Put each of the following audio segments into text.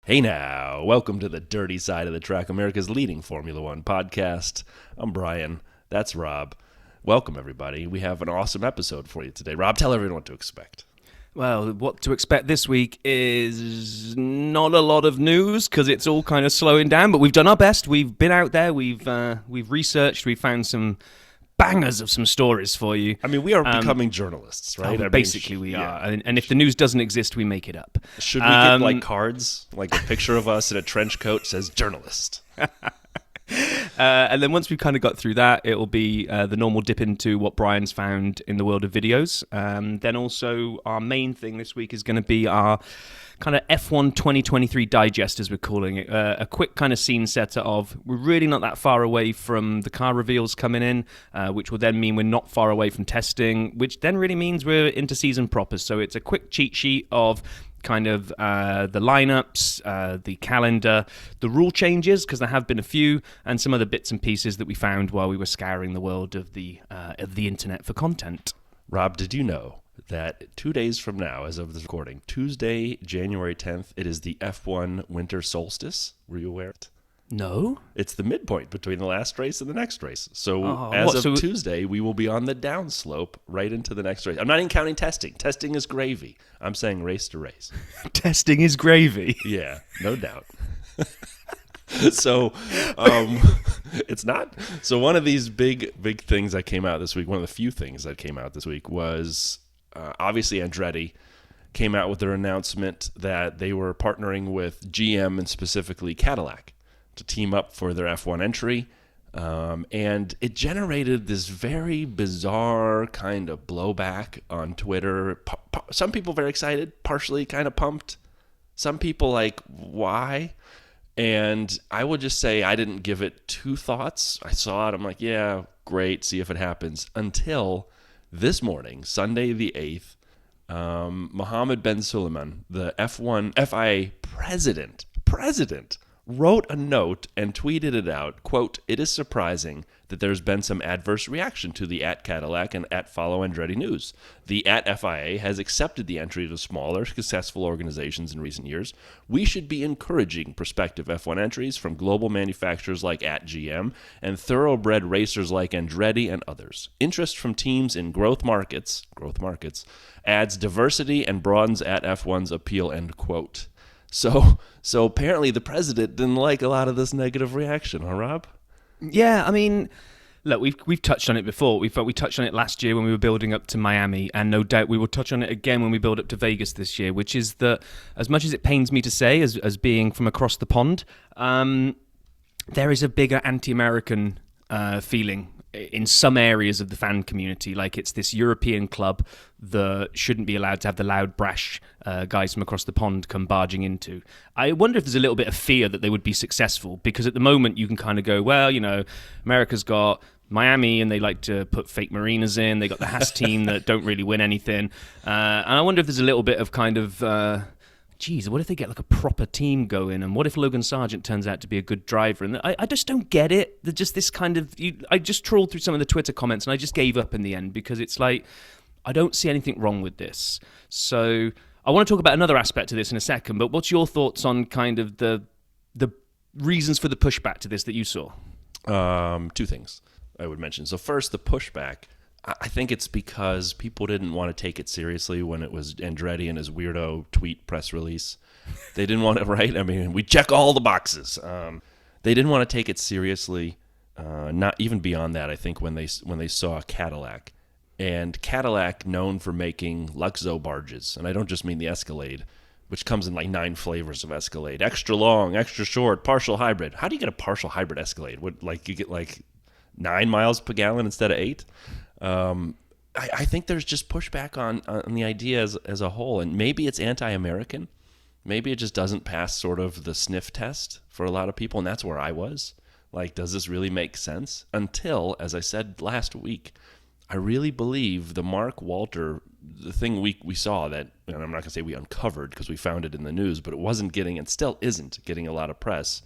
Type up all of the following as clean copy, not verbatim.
Hey now, welcome to the Dirty Side of the Track, America's leading Formula One podcast. I'm Brian, that's Rob. Welcome, everybody. We have an awesome episode for you today. Rob, tell everyone what to expect. Well, what to expect this week is not a lot of news because it's all kind of slowing down, but we've done our best. We've been out there, we've researched, we've found some bangers of some stories for you. I mean, we are becoming journalists, right? Basically, we are. And if the news doesn't exist, we make it up. Should we get like cards, like a picture of us in a trench coat says journalist? And then once we've kind of got through that, it'll be the normal dip into what Brian's found in the world of videos. Then also our main thing this week is going to be our kind of F1 2023 digest, as we're calling it. A quick kind of scene setter of we're really not that far away from the car reveals coming in, which will then mean we're not far away from testing, which then really means we're into season proper. So it's a quick cheat sheet of kind of the lineups, the calendar, the rule changes, because there have been a few, and some other bits and pieces that we found while we were scouring the world of the internet for content. Rob, did you know that 2 days from now, as of this recording, Tuesday, January 10th, it is the F1 winter solstice? Were you aware of it? No? It's the midpoint between the last race and the next race. So as of Tuesday, we will be on the downslope right into the next race. I'm not even counting testing. Testing is gravy. I'm saying race to race. Testing is gravy. Yeah, no doubt. So it's not. So one of these big things that came out this week, one of the few things that came out this week was obviously Andretti came out with their announcement that they were partnering with GM and specifically Cadillac to team up for their F1 entry. And it generated this very bizarre kind of blowback on Twitter. Some people very excited, partially kind of pumped. Some people like, why? And I will just say I didn't give it two thoughts. I saw it. I'm like, yeah, great. See if it happens. Until this morning, Sunday the 8th, Mohammed Ben Suleiman, the F1 FIA president, wrote a note and tweeted it out, quote, "It is surprising that there's been some adverse reaction to the @Cadillac and @Follow Andretti news. The @FIA has accepted the entry to smaller, successful organizations in recent years. We should be encouraging prospective F1 entries from global manufacturers like @GM and thoroughbred racers like Andretti and others. Interest from teams in growth markets adds diversity and broadens @F1's appeal," end quote. So apparently the president didn't like a lot of this negative reaction, huh, Rob? Yeah, I mean, look, we've touched on it before. We touched on it last year when we were building up to Miami, and no doubt we will touch on it again when we build up to Vegas this year, which is that as much as it pains me to say, as being from across the pond, there is a bigger anti-American feeling in some areas of the fan community. Like it's this European club that shouldn't be allowed to have the loud, brash guys from across the pond come barging into. I wonder if there's a little bit of fear that they would be successful, because at the moment you can kind of go, well, you know, America's got Miami and they like to put fake marinas in. They got the Haas team that don't really win anything. And I wonder if there's a little bit of kind of... geez, what if they get like a proper team going? And what if Logan Sargent turns out to be a good driver? And I just don't get it. They're just this kind of... I just trawled through some of the Twitter comments and I just gave up in the end, because it's like, I don't see anything wrong with this. So I want to talk about another aspect to this in a second, but what's your thoughts on kind of the reasons for the pushback to this that you saw? Two things I would mention. So first, the pushback. I think it's because people didn't want to take it seriously when it was Andretti and his weirdo tweet press release. They didn't want to, right? I mean, we check all the boxes. They didn't want to take it seriously, not even beyond that, I think, when they saw Cadillac. And Cadillac, known for making Luxo barges, and I don't just mean the Escalade, which comes in like 9 flavors of Escalade. Extra long, extra short, partial hybrid. How do you get a partial hybrid Escalade? What, like you get like 9 miles per gallon instead of 8? I think there's just pushback on the idea as a whole, and maybe it's anti-American. Maybe it just doesn't pass sort of the sniff test for a lot of people, and that's where I was. Like, does this really make sense? Until, as I said last week, I really believe the Mark Walter, the thing we saw that, and I'm not going to say we uncovered because we found it in the news, but it wasn't getting, and still isn't getting a lot of press.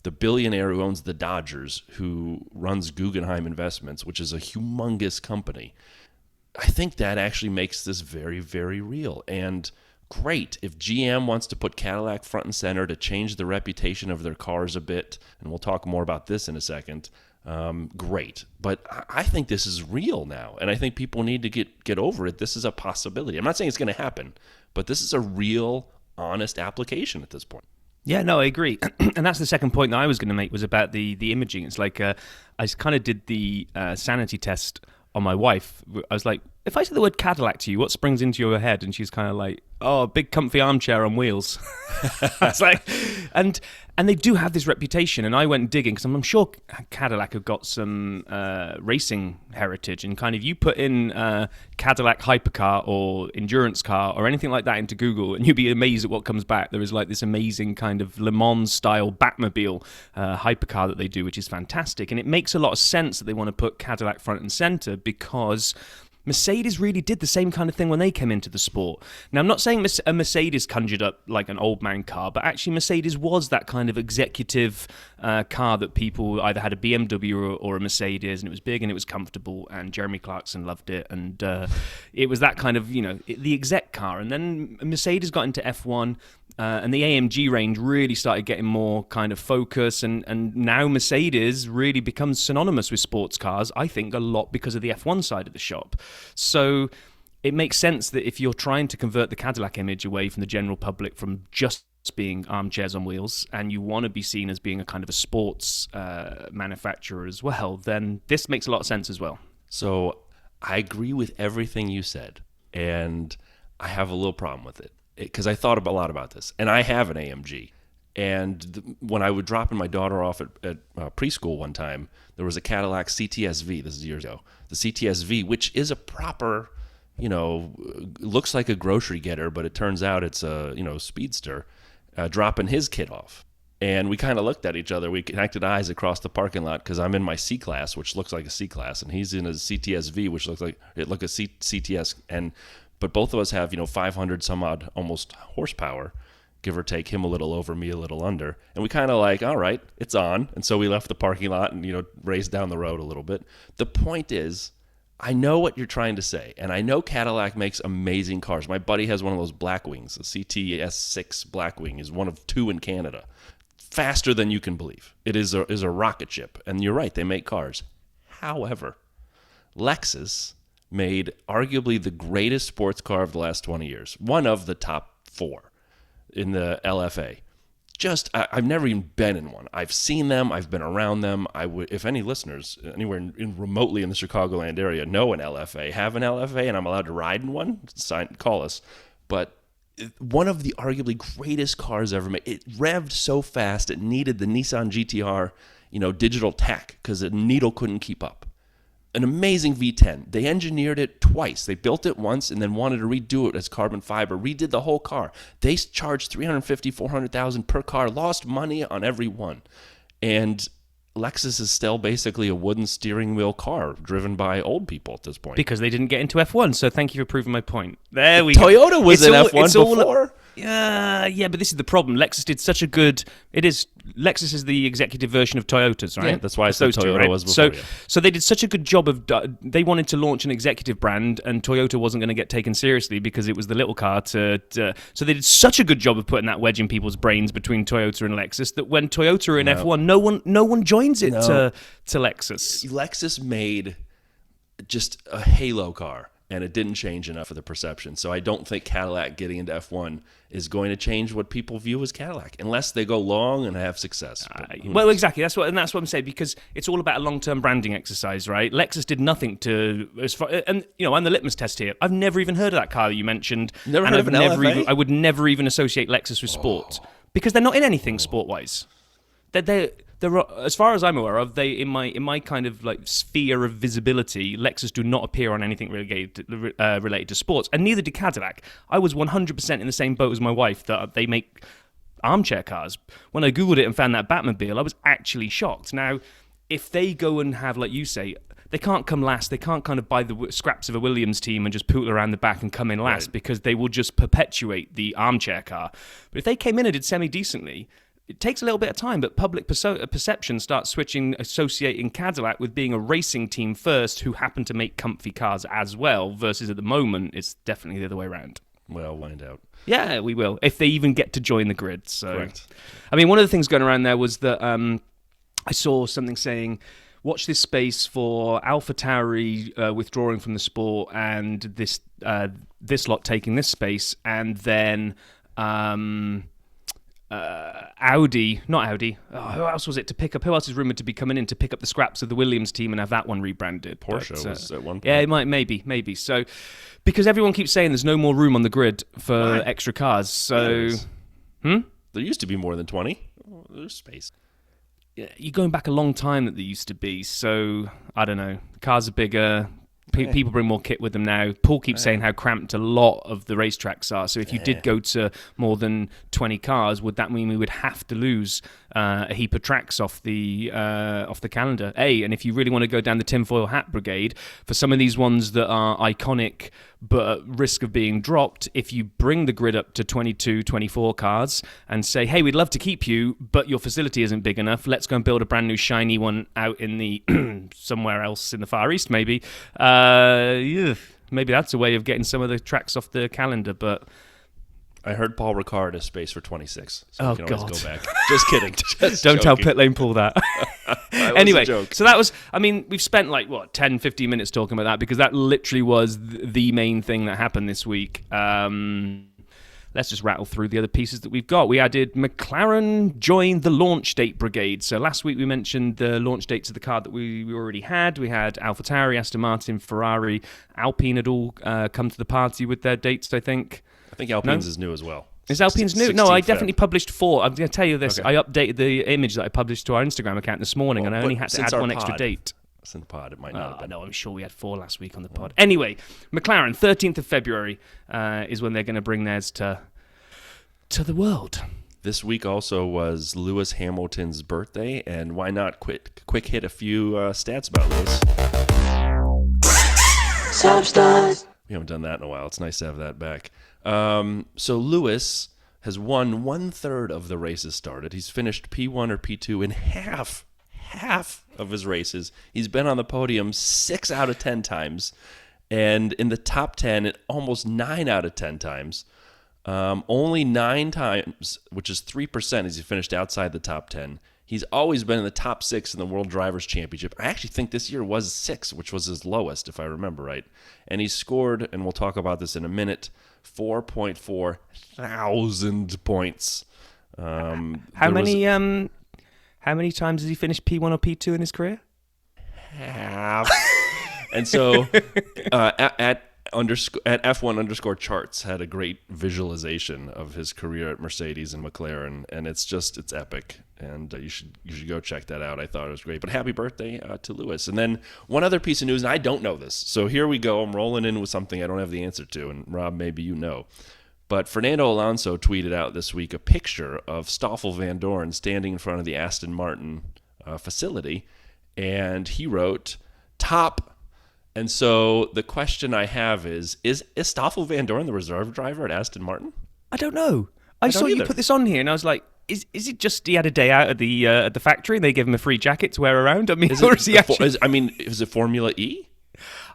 The billionaire who owns the Dodgers, who runs Guggenheim Investments, which is a humongous company, I think that actually makes this very, very real. And Great. If GM wants to put Cadillac front and center to change the reputation of their cars a bit, and we'll talk more about this in a second, great. But I think this is real now, and I think people need to get over it. This is a possibility. I'm not saying it's going to happen, but this is a real, honest application at this point. Yeah, no, I agree. And that's the second point that I was going to make, was about the imaging. It's like I kind of did the sanity test on my wife. I was like, if I say the word Cadillac to you, what springs into your head? And she's kind of like, oh, a big comfy armchair on wheels. I was like, and they do have this reputation. And I went digging because I'm sure Cadillac have got some racing heritage. And kind of you put in Cadillac hypercar or endurance car or anything like that into Google, and you'd be amazed at what comes back. There is like this amazing kind of Le Mans style Batmobile hypercar that they do, which is fantastic. And it makes a lot of sense that they want to put Cadillac front and center, because Mercedes really did the same kind of thing when they came into the sport. Now, I'm not saying a Mercedes conjured up like an old man car, but actually Mercedes was that kind of executive car that people either had a BMW or a Mercedes, and it was big and it was comfortable, and Jeremy Clarkson loved it, and it was that kind of, the exec car. And then Mercedes got into F1, and the AMG range really started getting more kind of focus, and now Mercedes really becomes synonymous with sports cars, I think, a lot because of the F1 side of the shop. So it makes sense that if you're trying to convert the Cadillac image away from the general public from just being armchairs on wheels, and you want to be seen as being a kind of a sports manufacturer as well, then this makes a lot of sense as well. So I agree with everything you said, and I have a little problem with it, because I thought a lot about this, and I have an AMG. And when I would drop my daughter off at preschool one time, there was a Cadillac CTS-V. This is years ago. The CTS-V, which is a proper, looks like a grocery getter, but it turns out it's a, speedster, dropping his kid off. And we kind of looked at each other. We connected eyes across the parking lot, because I'm in my C-Class, which looks like a C-Class, and he's in his CTS-V, which looks like CTS. But both of us have, 500 some odd almost horsepower, give or take, him a little over, me a little under. And we kind of like, all right, it's on. And so we left the parking lot and, raced down the road a little bit. The point is, I know what you're trying to say. And I know Cadillac makes amazing cars. My buddy has one of those Blackwings. The CTS6 Blackwing is one of 2 in Canada. Faster than you can believe. It is a rocket ship. And you're right, they make cars. However, Lexus made arguably the greatest sports car of the last 20 years. One of the top 4 in the LFA. I've never even been in one. I've seen them. I've been around them. If any listeners anywhere remotely in the Chicagoland area know an LFA, have an LFA, and I'm allowed to ride in one, call us. But one of the arguably greatest cars ever made. It revved so fast it needed the Nissan GTR, digital tach, because the needle couldn't keep up. An amazing V10. They engineered it twice. They built it once and then wanted to redo it as carbon fiber, redid the whole car. They charged $350,000, $400,000 per car, lost money on every one. And Lexus is still basically a wooden steering wheel car driven by old people at this point. Because they didn't get into F1, so thank you for proving my point. There we go. Toyota was in F1 before. Yeah, but this is the problem. Lexus did such a good... Lexus is the executive version of Toyotas, right? Yeah, that's why I said Toyota right? was before. So they did such a good job of... They wanted to launch an executive brand, and Toyota wasn't going to get taken seriously because it was the little car so they did such a good job of putting that wedge in people's brains between Toyota and Lexus that when Toyota are in F1, no one joins it to Lexus. Lexus made just a halo car, and it didn't change enough of the perception. So I don't think Cadillac getting into F1 is going to change what people view as Cadillac, unless they go long and have success. Well, exactly. That's what I'm saying, because it's all about a long-term branding exercise, right? Lexus did nothing to, and I'm the litmus test here. I've never even heard of that car that you mentioned. Never heard of an LFA? I would never even associate Lexus with sport, because they're not in anything sport-wise. They're as far as I'm aware of, they in my kind of like sphere of visibility, Lexus do not appear on anything related to sports, and neither did Cadillac. I was 100% in the same boat as my wife that they make armchair cars. When I googled it and found that Batmobile, I was actually shocked. Now, if they go and have, like you say, they can't come last. They can't kind of buy the scraps of a Williams team and just poodle around the back and come in last, because they will just perpetuate the armchair car. But if they came in and did semi-decently, it takes a little bit of time, but public perception starts switching, associating Cadillac with being a racing team first who happen to make comfy cars as well, versus at the moment, it's definitely the other way around. Well, find out. Yeah, we will, if they even get to join the grid. So, Correct. I mean, one of the things going around there was that I saw something saying, watch this space for AlphaTauri withdrawing from the sport and this lot taking this space, and then Audi, not Audi. Oh, who else was it to pick up? Who else is rumored to be coming in to pick up the scraps of the Williams team and have that one rebranded? Porsche was at one point. Yeah, it might, maybe. So, because everyone keeps saying there's no more room on the grid for extra cars. So, There used to be more than 20. Oh, there's space. you're going back a long time that there used to be. So, I don't know. Cars are bigger. People bring more kit with them now. Paul keeps saying how cramped a lot of the racetracks are. So if you did go to more than 20 cars, would that mean we would have to lose a heap of tracks off the calendar? And if you really want to go down the tinfoil hat brigade, for some of these ones that are iconic but at risk of being dropped, if you bring the grid up to 22, 24 cars and say, hey, we'd love to keep you, but your facility isn't big enough, let's go and build a brand new shiny one out in the somewhere else in the Far East, maybe. Maybe that's a way of getting some of the tracks off the calendar, but... I heard Paul Ricard has space for 26, so we can always go back. Just kidding. Don't tell Pit Lane Paul that. Anyway, joke. So that was, I mean, we've spent 10, 15 minutes talking about that because that literally was the main thing that happened this week. Let's just rattle through the other pieces that we've got. We added McLaren joined the launch date brigade. So last week we mentioned the launch dates of the car that we already had. We had AlphaTauri, Aston Martin, Ferrari, Alpine had all come to the party with their dates, I think. I think Alpine's is new as well. Is Alpine's new? No, I definitely Feb. published 4. I'm going to tell you this. Okay. I updated the image that I published to our Instagram account this morning, and I only had to add one extra date. Since the pod, it might not have been. No, I'm sure we had 4 last week on the pod. Anyway, McLaren, 13th of February is when they're going to bring theirs to the world. This week also was Lewis Hamilton's birthday, and why not quick hit a few stats about Lewis. Substance. We haven't done that in a while. It's nice to have that back. So Lewis has won 1/3 of the races started. He's finished P1 or P2 in half of his races. He's been on the podium 6 out of 10 times, and in the top 10 almost 9 out of 10 times. Only 9 times, which is 3%, as he finished outside the top 10. He's always been in the top 6 in the World Drivers' Championship. I actually think this year was 6, which was his lowest, if I remember right. And he scored, and we'll talk about this in a minute, 4.4 thousand points. How many times has he finished P1 or P2 in his career? Half. And so at F1 _charts had a great visualization of his career at Mercedes and McLaren, and it's epic, and you should go check that out. I thought it was great. But happy birthday to Lewis. And then one other piece of news, and I don't know this, so here we go. I'm rolling in with something I don't have the answer to, and Rob, maybe you know. But Fernando Alonso tweeted out this week a picture of Stoffel Van Dorn standing in front of the Aston Martin facility, and he wrote, "Top." And so the question I have is Stoffel Van Dorn the reserve driver at Aston Martin? I don't know. I saw you either. put this on here, and I was like, is it just he had a day out at the factory and they gave him a free jacket to wear around? I mean, is he actually? Is it Formula E?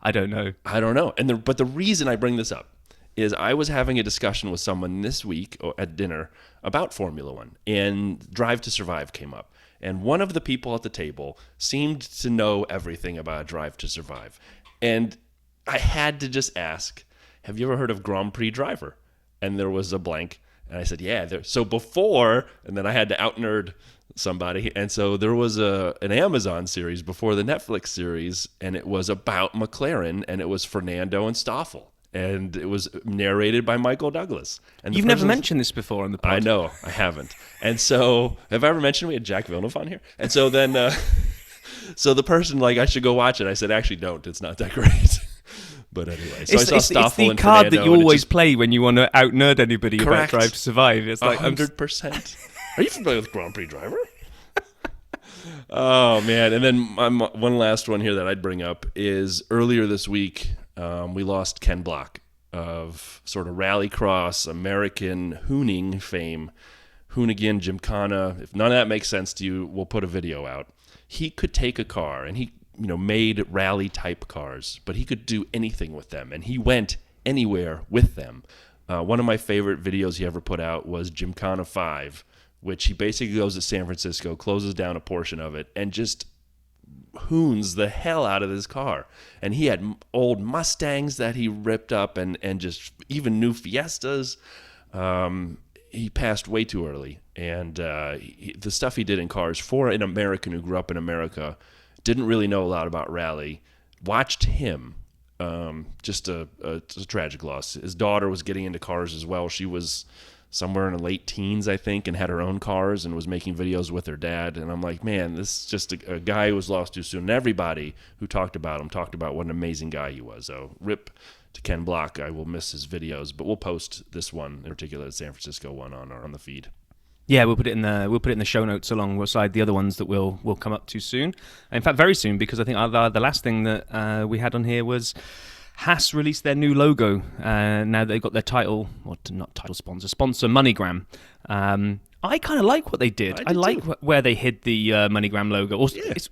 I don't know. I don't know. But the reason I bring this up is I was having a discussion with someone this week at dinner about Formula One, and Drive to Survive came up. And one of the people at the table seemed to know everything about Drive to Survive. And I had to just ask, have you ever heard of Grand Prix Driver? And there was a blank. And I said, yeah. So before, and then I had to out-nerd somebody. And so there was an Amazon series before the Netflix series, and it was about McLaren, and it was Fernando and Stoffel. And it was narrated by Michael Douglas. And You've never mentioned this before on the pod. I know, I haven't. And so, have I ever mentioned we had Jack Villeneuve on here? And so then... So the person, I should go watch it. I said, actually, don't. It's not that great. But anyway, so I saw Stoffel it's the and card Fernando, that you always play when you want to out-nerd anybody Correct. about Drive to Survive. It's like 100%. Are you familiar with Grand Prix Driver? Oh, man. And then one last one here that I'd bring up is earlier this week, we lost Ken Block of sort of rallycross, American hooning fame. Hoonigan, Gymkhana. If none of that makes sense to you, we'll put a video out. He could take a car, and he made rally-type cars, but he could do anything with them, and he went anywhere with them. One of my favorite videos he ever put out was Gymkhana 5, which he basically goes to San Francisco, closes down a portion of it, and just hoons the hell out of this car. And he had old Mustangs that he ripped up and just even new Fiestas. He passed way too early. And the stuff he did in cars for an American who grew up in America, didn't really know a lot about rally, watched him. Just a tragic loss. His daughter was getting into cars as well. She was somewhere in the late teens, I think, and had her own cars and was making videos with her dad. And I'm like, man, this is just a guy who was lost too soon. And everybody who talked about him talked about what an amazing guy he was. So rip to Ken Block. I will miss his videos, but we'll post this one in particular, the San Francisco one, on the feed. Yeah, we'll put it in the show notes alongside the other ones that we'll come up to soon. In fact, very soon, because I think the last thing that we had on here was Haas released their new logo. Now they've got their sponsor, MoneyGram. I kind of like what they did. I like where they hid the MoneyGram logo. Also, Yeah. It's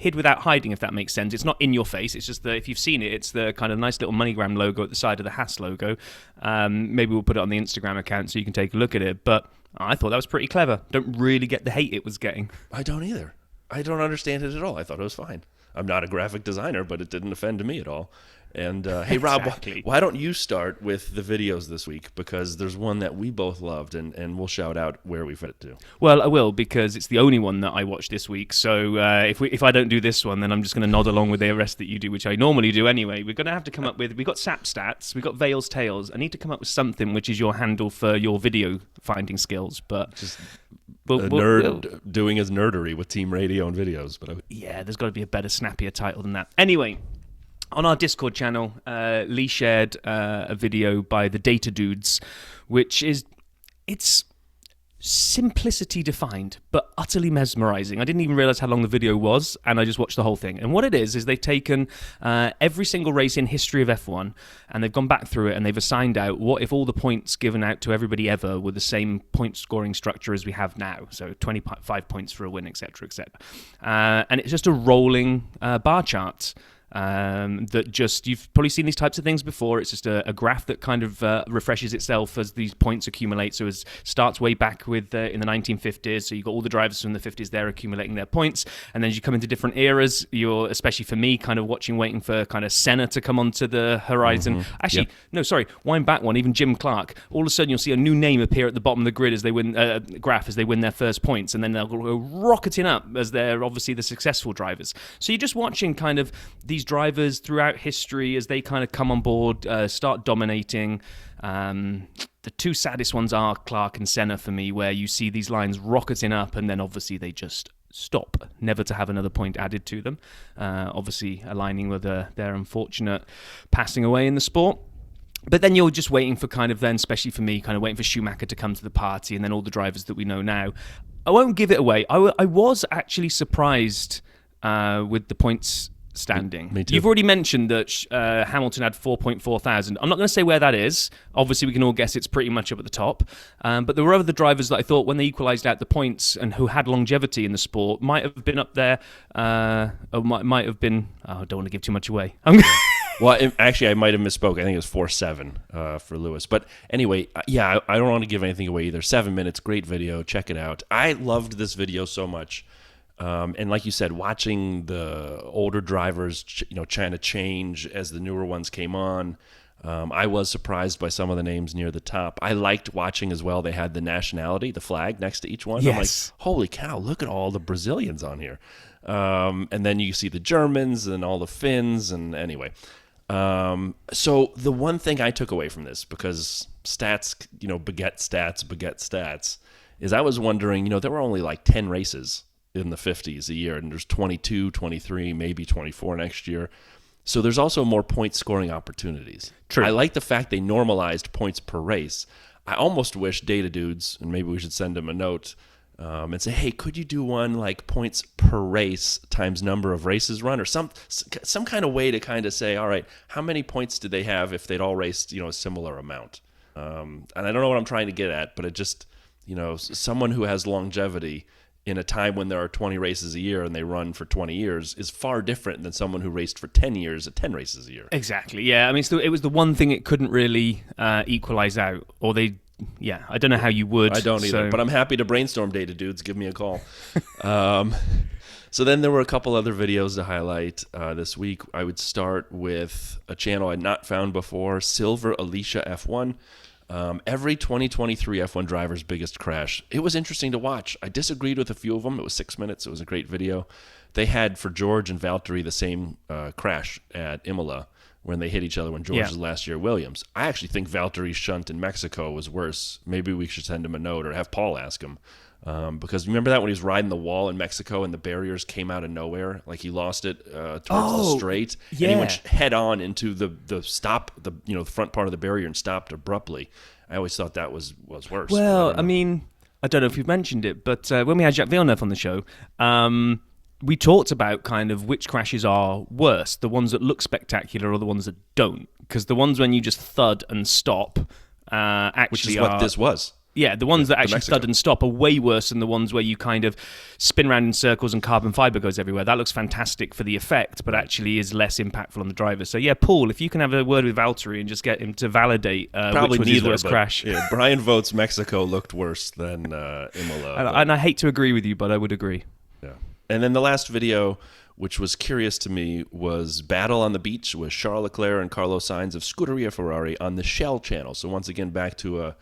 hid without hiding, if that makes sense. It's not in your face. It's just if you've seen it, it's the kind of nice little MoneyGram logo at the side of the Haas logo. Maybe we'll put it on the Instagram account so you can take a look at it. But I thought that was pretty clever. Don't really get the hate it was getting. I don't either. I don't understand it at all. I thought it was fine. I'm not a graphic designer, but it didn't offend me at all. And hey, Rob, Exactly. why don't you start with the videos this week? Because there's one that we both loved, and we'll shout out where we fit it to. Well, I will, because it's the only one that I watched this week. So if I don't do this one, then I'm just going to nod along with the rest that you do, which I normally do anyway. We're going to have to come up with... We've got Sap Stats, we've got Vale's Tales. I need to come up with something which is your handle for your video finding skills, but... Just we'll, a we'll- nerd we'll- doing his nerdery with Team Radio and videos. But Yeah, there's got to be a better, snappier title than that. Anyway, on our Discord channel, Lee shared a video by the Data Dudes, which it's simplicity defined, but utterly mesmerizing. I didn't even realize how long the video was, and I just watched the whole thing. And what it is they've taken every single race in history of F1, and they've gone back through it, and they've assigned out what if all the points given out to everybody ever were the same point scoring structure as we have now. So 25 points for a win, etc., etc. And it's just a rolling bar chart. That just, you've probably seen these types of things before. It's just a graph that kind of refreshes itself as these points accumulate. So it starts way back with in the 1950s. So you've got all the drivers from the 50s there accumulating their points. And then as you come into different eras, you're, especially for me, kind of waiting for kind of Senna to come onto the horizon. Actually, no, sorry, wind back one, even Jim Clark. All of a sudden you'll see a new name appear at the bottom of the grid as they win, graph as they win their first points. And then they'll go rocketing up as they're obviously the successful drivers. So you're just watching kind of these drivers throughout history as they kind of come on board, start dominating. The two saddest ones are Clark and Senna for me, where you see these lines rocketing up and then obviously they just stop, never to have another point added to them. Obviously aligning with their unfortunate passing away in the sport. But then you're just waiting for kind of then, especially for me, kind of waiting for Schumacher to come to the party and then all the drivers that we know now. I won't give it away. I was actually surprised with the points standing. Me too. You've already mentioned that Hamilton had 4.4 thousand. I'm not going to say where that is. Obviously, we can all guess it's pretty much up at the top. But there were other drivers that I thought, when they equalised out the points and who had longevity in the sport, might have been up there. Or might have been... Oh, I don't want to give too much away. Well, actually, I might have misspoke. I think it was 4.7 for Lewis. But anyway, yeah, I don't want to give anything away either. 7 minutes, great video. Check it out. I loved this video so much. And like you said, watching the older drivers, trying to change as the newer ones came on. I was surprised by some of the names near the top. I liked watching as well. They had the nationality, the flag next to each one. Yes. I'm like, holy cow, look at all the Brazilians on here. And then you see the Germans and all the Finns. And anyway, so the one thing I took away from this, because stats, beget stats, is I was wondering, there were only like 10 races in the 50s a year, and there's 22, 23, maybe 24 next year. So there's also more point scoring opportunities. True. I like the fact they normalized points per race. I almost wish Data Dudes, and maybe we should send them a note and say, hey, could you do one like points per race times number of races run, or some kind of way to kind of say, all right, how many points did they have if they'd all raced, a similar amount? And I don't know what I'm trying to get at, but it just, someone who has longevity in a time when there are 20 races a year and they run for 20 years is far different than someone who raced for 10 years at 10 races a year. Exactly. Yeah. I mean, it was the one thing it couldn't really equalize out, or they. Yeah, I don't know how you would. I don't either, but I'm happy to brainstorm data, dudes. Give me a call. So then there were a couple other videos to highlight this week. I would start with a channel I'd not found before, Silver Alicia F1. Every 2023 F1 driver's biggest crash. It was interesting to watch. I disagreed with a few of them. It was 6 minutes. It was a great video. They had, for George and Valtteri, the same crash at Imola when they hit each other when George was last year at Williams. I actually think Valtteri's shunt in Mexico was worse. Maybe we should send him a note or have Paul ask him. Because remember that when he was riding the wall in Mexico and the barriers came out of nowhere? Like he lost it towards the straight. Yeah. And he went head on into the stop, the front part of the barrier and stopped abruptly. I always thought that was worse. Well, I mean, I don't know if you've mentioned it, but when we had Jacques Villeneuve on the show, we talked about kind of which crashes are worse, the ones that look spectacular or the ones that don't. Because the ones when you just thud and stop actually which is what this was. Yeah, the ones that actually thud and stop are way worse than the ones where you kind of spin around in circles and carbon fiber goes everywhere. That looks fantastic for the effect, but actually is less impactful on the driver. So yeah, Paul, if you can have a word with Valtteri and just get him to validate Probably which was his worst crash. Yeah, Brian votes Mexico looked worse than Imola. And I hate to agree with you, but I would agree. Yeah. And then the last video, which was curious to me, was Battle on the Beach with Charles Leclerc and Carlos Sainz of Scuderia Ferrari on the Shell channel. So once again, back to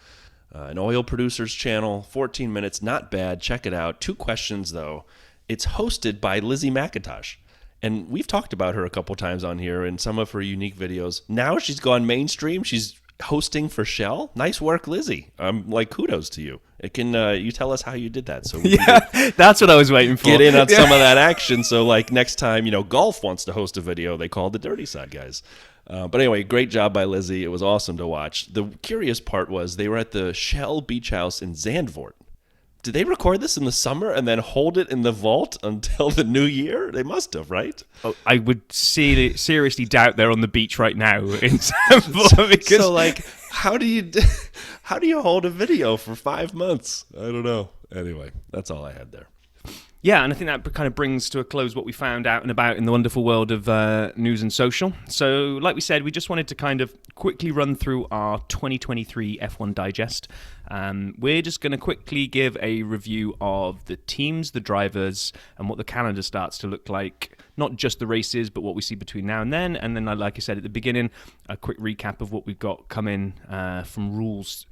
an oil producer's channel, 14 minutes, not bad. Check it out. 2 questions, though. It's hosted by Lizzie McIntosh. And we've talked about her a couple times on here in some of her unique videos. Now she's gone mainstream. She's hosting for Shell. Nice work, Lizzie. Kudos to you. Can you tell us how you did that? So that's what I was waiting for. Get in on some of that action. So like next time, Golf wants to host a video, they call the Dirty Side guys. But anyway, great job by Lizzie. It was awesome to watch. The curious part was they were at the Shell Beach House in Zandvoort. Did they record this in the summer and then hold it in the vault until the new year? They must have, right? Oh, I would seriously doubt they're on the beach right now in Zandvoort. Because... So, like, how do you hold a video for 5 months? I don't know. Anyway, that's all I had there. Yeah, and I think that kind of brings to a close what we found out and about in the wonderful world of news and social. So, like we said, we just wanted to kind of quickly run through our 2023 F1 Digest. We're just going to quickly give a review of the teams, the drivers, and what the calendar starts to look like. Not just the races, but what we see between now and then. And then, like I said at the beginning, a quick recap of what we've got coming from rules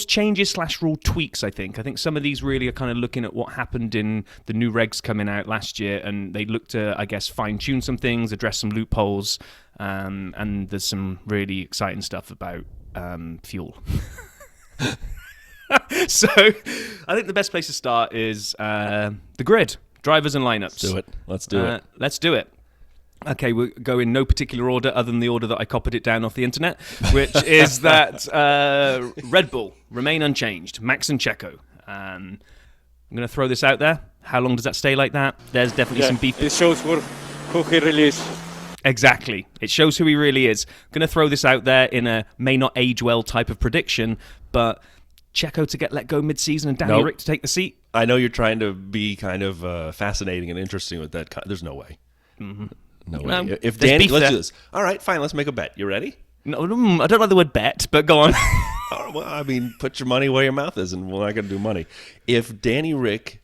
changes / rule tweaks, I think. I think some of these really are kind of looking at what happened in the new regs coming out last year, and they look to, I guess, fine-tune some things, address some loopholes, and there's some really exciting stuff about fuel. So I think the best place to start is the grid. Drivers and lineups. Let's do it. Let's do it. Okay, we'll go in no particular order other than the order that I copied it down off the internet, which is that Red Bull remain unchanged. Max and Checo. I'm going to throw this out there. How long does that stay like that? There's definitely some beef. It shows who he really is. Exactly. It shows who he really is. I'm going to throw this out there in a may not age well type of prediction, but Checo to get let go mid-season and Danny Rick to take the seat? I know you're trying to be kind of fascinating and interesting with that. There's no way. Mm-hmm. No way. If Danny, let's do this. All right, fine. Let's make a bet. You ready? No, I don't like the word bet, but go on. Oh, well, I mean, put your money where your mouth is, and we're not going to do money. If Danny Rick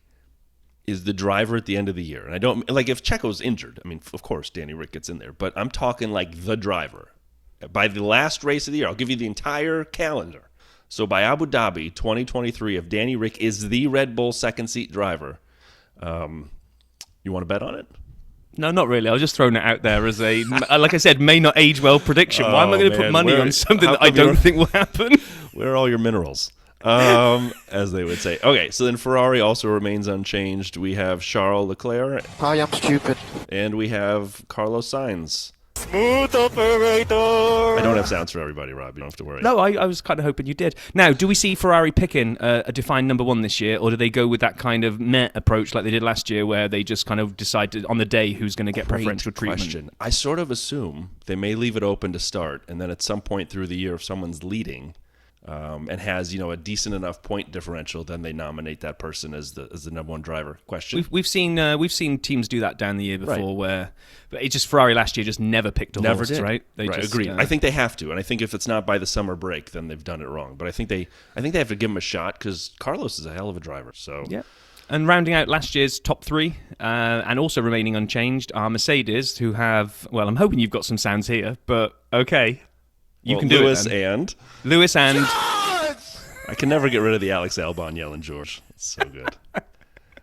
is the driver at the end of the year, and I don't like if Checo's injured. I mean, of course, Danny Rick gets in there, but I'm talking like the driver. By the last race of the year, I'll give you the entire calendar. So by Abu Dhabi 2023, if Danny Rick is the Red Bull second seat driver, you want to bet on it? No, not really. I was just throwing it out there as a, like I said, may not age well prediction. Why am I going to put money on something that I don't think will happen? Where are all your minerals? As they would say. Okay, so then Ferrari also remains unchanged. We have Charles Leclerc. I am stupid. And we have Carlos Sainz. Smooth operator. I don't have sounds for everybody, Rob. You don't have to worry. No, I was kind of hoping you did. Now, do we see Ferrari picking a defined number one this year, or do they go with that kind of meh approach like they did last year, where they just kind of decide on the day who's going to get preferential treatment? Question. I sort of assume they may leave it open to start, and then at some point through the year, if someone's leading, and has a decent enough point differential, then they nominate that person as the number one driver. Question. We've seen teams do that down the year before, where but it just Ferrari last year just never picked a horse, did. right? They right. just, Agreed. I think they have to, and I think if it's not by the summer break, then they've done it wrong. But I think they have to give him a shot because Carlos is a hell of a driver. So yeah. And rounding out last year's top three, and also remaining unchanged, are Mercedes, who have, well, I'm hoping you've got some sounds here, but okay. You can do Lewis it then. Lewis and... George! I can never get rid of the Alex Albon yelling George. It's so good.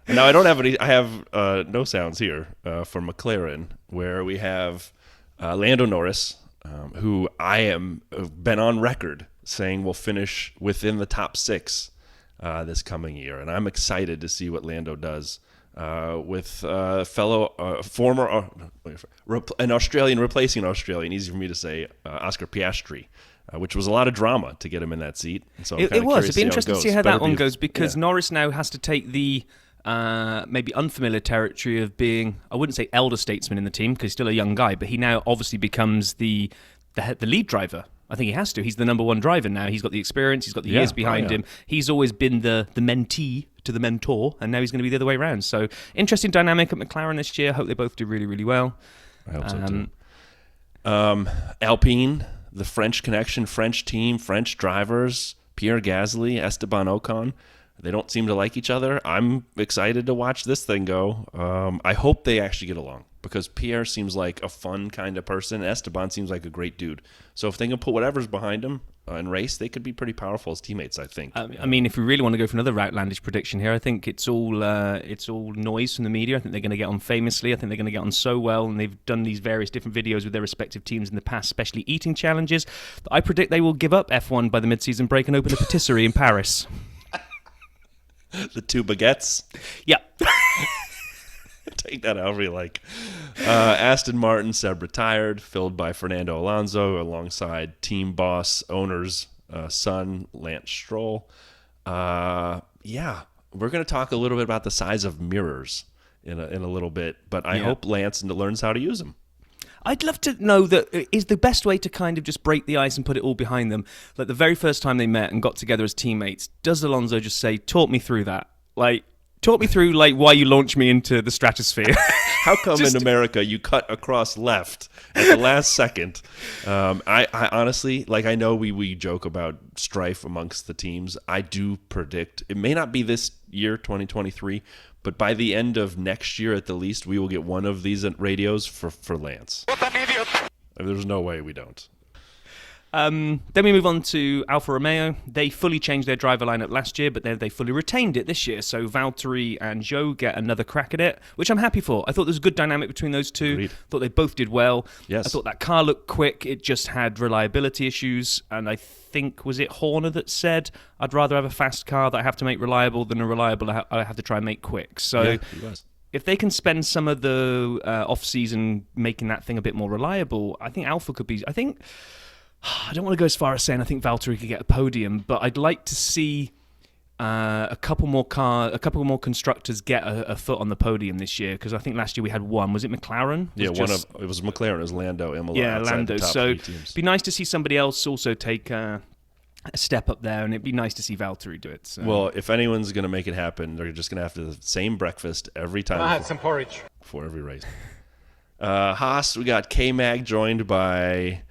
Now, I don't have any... I have no sounds here for McLaren, where we have Lando Norris, who I have been on record saying will finish within the top 6 this coming year. And I'm excited to see what Lando does with fellow former an Australian replacing an Australian, easy for me to say, Oscar Piastri, which was a lot of drama to get him in that seat. And so it was. It'd be interesting to see how that one goes, because yeah. Norris now has to take the maybe unfamiliar territory of being, I wouldn't say elder statesman in the team, because he's still a young guy, but he now obviously becomes the lead driver. I think he has to. He's the number one driver now. He's got the experience. He's got the years behind him. He's always been the mentee to the mentor, and now he's going to be the other way around. So interesting dynamic at McLaren this year. Hope they both do really, really well. I hope so too. Alpine, the French connection, French team, French drivers, Pierre Gasly, Esteban Ocon. They don't seem to like each other. I'm excited to watch this thing go. I hope they actually get along, because Pierre seems like a fun kind of person. Esteban seems like a great dude. So if they can put whatever's behind him and race, they could be pretty powerful as teammates, I think. I mean, if we really want to go for another outlandish prediction here, I think it's all noise from the media. I think they're going to get on famously. I think they're going to get on so well, and they've done these various different videos with their respective teams in the past, especially eating challenges. I predict they will give up F1 by the mid-season break and open a patisserie in Paris. The 2 baguettes. Yeah. Take that however you like. Aston Martin said retired, filled by Fernando Alonso alongside team boss, owner's son, Lance Stroll. We're going to talk a little bit about the size of mirrors in a little bit, but I hope Lance learns how to use them. I'd love to know that is the best way to kind of just break the ice and put it all behind them. Like the very first time they met and got together as teammates, does Alonso just say, "Talk me through that"? Like, talk me through why you launched me into the stratosphere. How come in America you cut across left at the last second? I honestly, I know we joke about strife amongst the teams. I do predict it may not be this year, 2023, but by the end of next year at the least, we will get one of these radios for Lance. What an idiot! There's no way we don't. Then we move on to Alfa Romeo. They fully changed their driver lineup last year, but they fully retained it this year. So Valtteri and Zhou get another crack at it, which I'm happy for. I thought there was a good dynamic between those two. Agreed. Thought they both did well. Yes. I thought that car looked quick. It just had reliability issues. And I think, was it Horner that said, I'd rather have a fast car that I have to make reliable than a reliable I have to try and make quick. So Yeah, he was. if they can spend some of the off-season making that thing a bit more reliable, I think Alfa could be... I don't want to go as far as saying I think Valtteri could get a podium, but I'd like to see a couple more constructors get a foot on the podium this year, because I think last year we had one. Was it McLaren? Yeah, it was McLaren. It was Lando, Imola. Yeah, Lando. The top So 3 teams. it'd be nice to see somebody else also take a step up there, and it'd be nice to see Valtteri do it. So. Well, if anyone's going to make it happen, they're just going to have to have the same breakfast every time. I had some porridge. Before every race. Haas, we got K-Mag joined by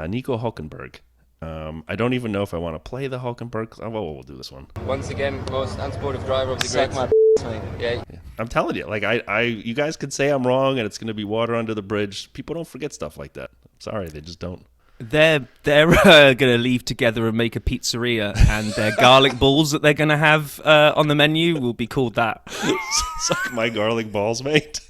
Nico Hülkenberg. I don't even know if I want to play the Hülkenberg. We'll do this one. Once again, most unsportive driver of the Suck grid. my Yeah, I'm telling you, you guys could say I'm wrong and it's going to be water under the bridge. People don't forget stuff like that. Sorry, they just don't. They're going to leave together and make a pizzeria, and their garlic balls that they're going to have on the menu will be called that. Suck my garlic balls, mate.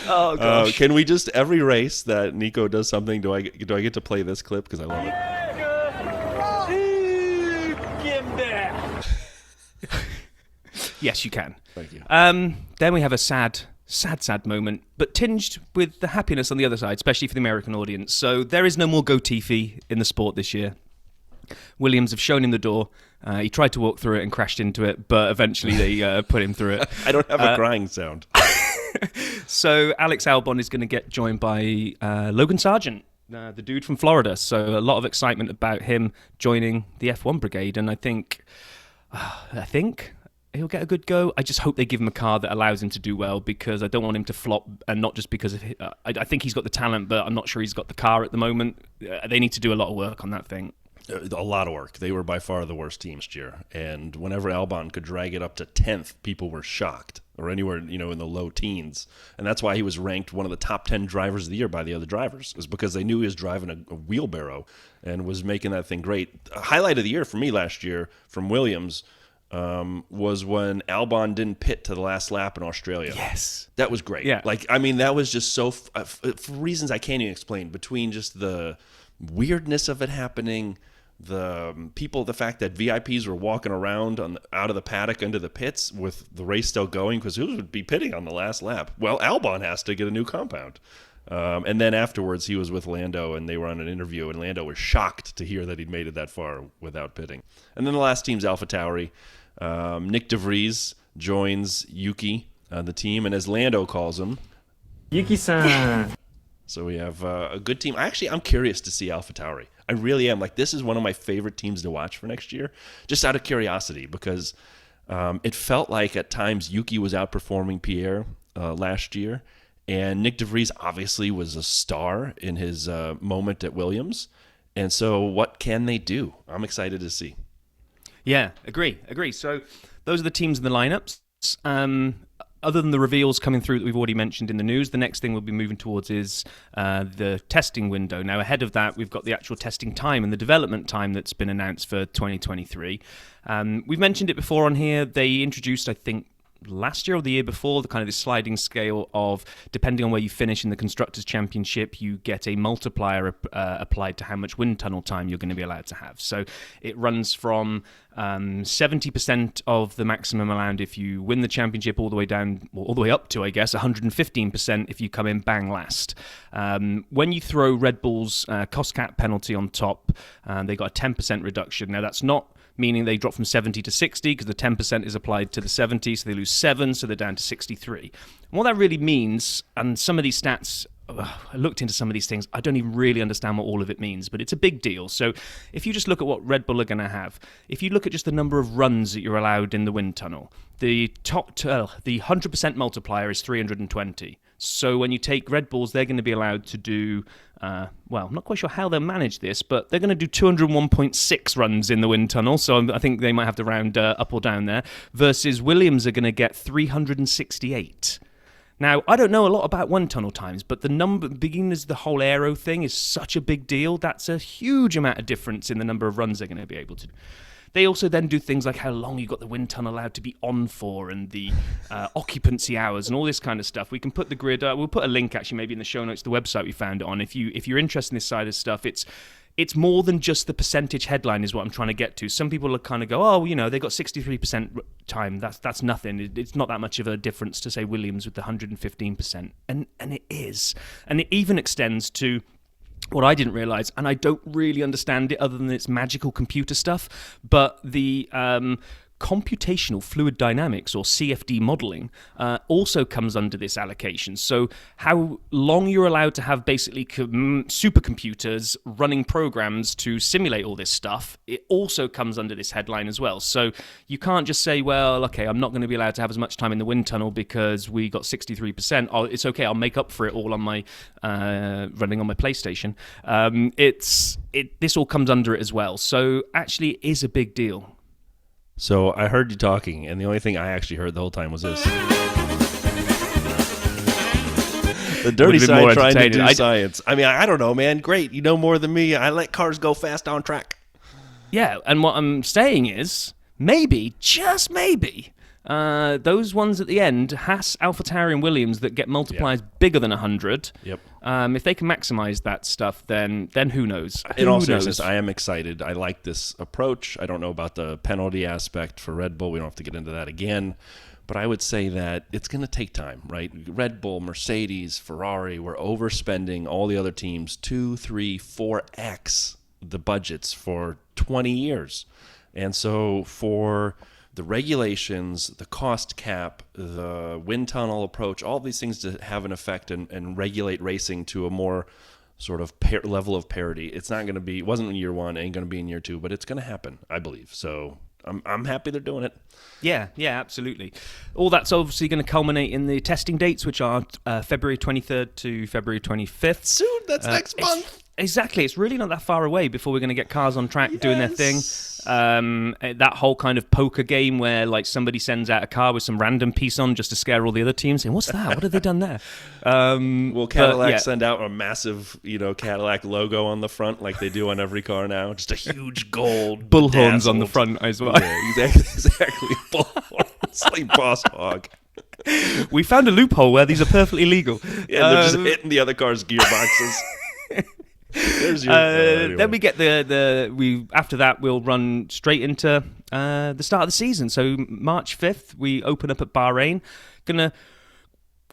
Oh gosh! Can we just every race that Nico does something? Do I get to play this clip because I love it? Yes, you can. Thank you. Then we have a sad moment, but tinged with the happiness on the other side, especially for the American audience. So there is no more Goatifi in the sport this year. Williams have shown him the door. He tried to walk through it and crashed into it, but eventually they put him through it. I don't have a crying sound. So Alex Albon is going to get joined by Logan Sargent, The dude from Florida. So a lot of excitement about him joining the F1 brigade, and I think he'll get a good go. I just hope they give him a car that allows him to do well, because I don't want him to flop, and not just because of I think he's got the talent, but I'm not sure he's got the car at the moment. They need to do a lot of work on that thing. A lot of work. They were by far the worst team last year, and whenever Albon could drag it up to 10th, people were shocked, or anywhere in the low teens, and that's why he was ranked one of the top 10 drivers of the year by the other drivers, is because they knew he was driving a wheelbarrow and was making that thing great. A highlight of the year for me last year from Williams was when Albon didn't pit to the last lap in Australia. Yes, that was great. Yeah, that was just so for reasons I can't even explain, between just the weirdness of it happening. The fact that VIPs were walking around out of the paddock into the pits with the race still going, because who would be pitting on the last lap? Well, Albon has to get a new compound. And then afterwards, he was with Lando, and they were on an interview, and Lando was shocked to hear that he'd made it that far without pitting. And then the last team's AlphaTauri. Nick DeVries joins Yuki on the team, and as Lando calls him, Yuki-san. So we have a good team. I'm curious to see AlphaTauri. I really am. Like, this is one of my favorite teams to watch for next year, just out of curiosity, because it felt like at times Yuki was outperforming Pierre last year, and Nick DeVries obviously was a star in his moment at Williams. And so what can they do? I'm excited to see. Yeah, agree. So those are the teams in the lineups. Other than the reveals coming through that we've already mentioned in the news, the next thing we'll be moving towards is the testing window. Now, ahead of that, we've got the actual testing time and the development time that's been announced for 2023. We've mentioned it before on here. They introduced, I think, last year or the year before, the kind of this sliding scale of, depending on where you finish in the Constructors' Championship, you get a multiplier applied to how much wind tunnel time you're going to be allowed to have. So it runs from 70% of the maximum allowed if you win the championship, all the way down, all the way up to, I guess, 115% if you come in bang last. When you throw Red Bull's cost cap penalty on top, they got a 10% reduction. Now, that's not meaning they drop from 70 to 60, because the 10% is applied to the 70, so they lose 7, so they're down to 63. And what that really means, and some of these stats, I looked into some of these things, I don't even really understand what all of it means, but it's a big deal. So if you just look at what Red Bull are going to have, if you look at just the number of runs that you're allowed in the wind tunnel, the 100% multiplier is 320. So when you take Red Bulls, they're going to be allowed to do, I'm not quite sure how they'll manage this, but they're going to do 201.6 runs in the wind tunnel. So I think they might have to round up or down there. Versus Williams are going to get 368. Now, I don't know a lot about wind tunnel times, but the number, being as the whole aero thing is such a big deal, that's a huge amount of difference in the number of runs they're going to be able to do. They also then do things like how long you got the wind tunnel allowed to be on for, and the occupancy hours and all this kind of stuff. We can put the grid. We'll put a link actually maybe in the show notes to the website we found it on. If you're interested in this side of stuff, it's more than just the percentage headline is what I'm trying to get to. Some people kind of go, they got 63% time. That's nothing. It's not that much of a difference to say Williams with the 115%, and it is, and it even extends to what I didn't realize, and I don't really understand it other than its magical computer stuff, but the computational fluid dynamics, or CFD modeling, also comes under this allocation. So how long you're allowed to have basically supercomputers running programs to simulate all this stuff, it also comes under this headline as well. So you can't just say, well, okay, I'm not going to be allowed to have as much time in the wind tunnel because we got 63%. Oh, it's okay, I'll make up for it all on my running on my PlayStation. This all comes under it as well. So actually it is a big deal. So I heard you talking, and the only thing I actually heard the whole time was this. The dirty side trying to do science. I mean, I don't know, man. Great. You know more than me. I let cars go fast on track. Yeah, and what I'm saying is, maybe, just maybe, those ones at the end, Haas, AlphaTauri, and Williams that get multipliers bigger than 100. Yep. If they can maximize that stuff, then who knows? In all seriousness, I am excited. I like this approach. I don't know about the penalty aspect for Red Bull. We don't have to get into that again. But I would say that it's going to take time, right? Red Bull, Mercedes, Ferrari, we're overspending all the other teams 2, 3, 4x the budgets for 20 years. And so for the regulations, the cost cap, the wind tunnel approach, all these things to have an effect and regulate racing to a more sort of level of parity. It's not going to be, it wasn't in year one, ain't going to be in year two, but it's going to happen, I believe. So I'm happy they're doing it. Yeah, absolutely. All that's obviously going to culminate in the testing dates, which are February 23rd to February 25th. Soon, that's next month. Exactly. It's really not that far away before we're going to get cars on track doing their thing. That whole kind of poker game where like somebody sends out a car with some random piece on just to scare all the other teams, saying, "What's that? What have they done there?" Will Cadillac send out a massive, Cadillac logo on the front like they do on every car now? Just a huge gold bullhorns on the front as well. Yeah, exactly. Bullhorns like Boss Hog. We found a loophole where these are perfectly legal. Yeah, they're just hitting the other cars' gearboxes. There's your, anyway. Then we get after that we'll run straight into the start of the season. So March 5th we open up at Bahrain. Gonna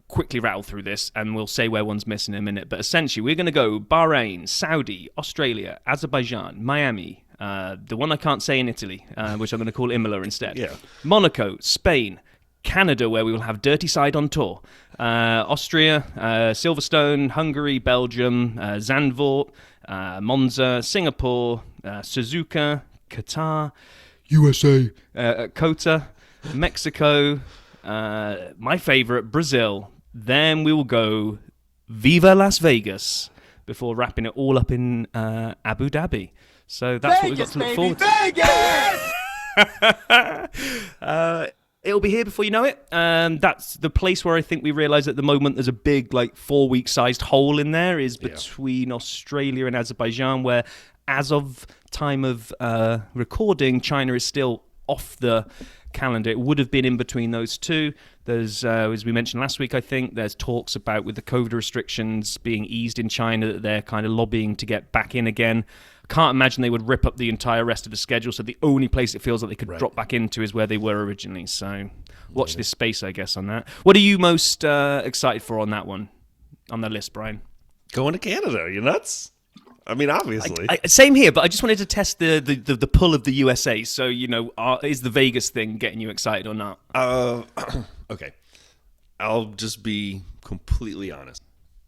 quickly rattle through this and we'll say where one's missing in a minute. But essentially we're gonna go Bahrain, Saudi, Australia, Azerbaijan, Miami, the one I can't say in Italy, which I'm gonna call Imola instead. Yeah. Monaco, Spain, Canada, where we will have Dirty Side on tour, Austria, Silverstone, Hungary, Belgium, Zandvoort, Monza, Singapore, Suzuka, Qatar, USA, Kota, Mexico, my favorite, Brazil. Then we will go Viva Las Vegas before wrapping it all up in Abu Dhabi. So that's what we've got to look forward to. It'll be here before you know it. That's the place where I think we realise at the moment there's a big, 4-week sized hole in there is between Australia and Azerbaijan, where as of time of recording, China is still off the calendar. It would have been in between those two. There's, as we mentioned last week, I think, there's talks about with the COVID restrictions being eased in China that they're kind of lobbying to get back in again. Can't imagine they would rip up the entire rest of the schedule, so the only place it feels like they could drop back into is where they were originally. So watch this space, I guess, on that. What are you most excited for on that one, on the list, Brian? Going to Canada, are you nuts? I mean, obviously. Same here, but I just wanted to test the pull of the USA. So, is the Vegas thing getting you excited or not? Okay. I'll just be completely honest.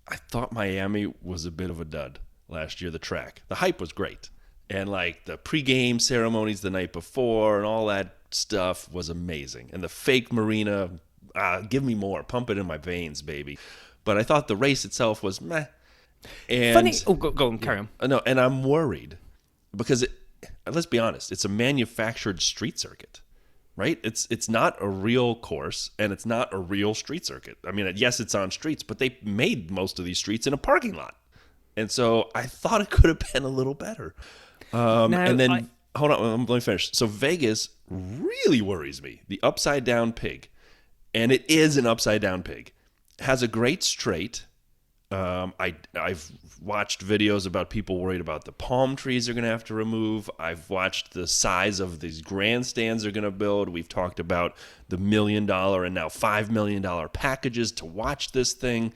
I thought Miami was a bit of a dud last year, the track. The hype was great. And the pregame ceremonies the night before and all that stuff was amazing. And the fake marina, give me more. Pump it in my veins, baby. But I thought the race itself was meh. And, funny. Oh, go on, carry on. No, and I'm worried because let's be honest, it's a manufactured street circuit, right? It's not a real course and it's not a real street circuit. I mean, yes, it's on streets, but they made most of these streets in a parking lot. And so I thought it could have been a little better. Hold on, let me finish. So Vegas really worries me. The upside down pig, and it is an upside down pig, has a great straight. I've watched videos about people worried about the palm trees they're going to have to remove. I've watched the size of these grandstands they're going to build. We've talked about the $1 million and now $5 million packages to watch this thing.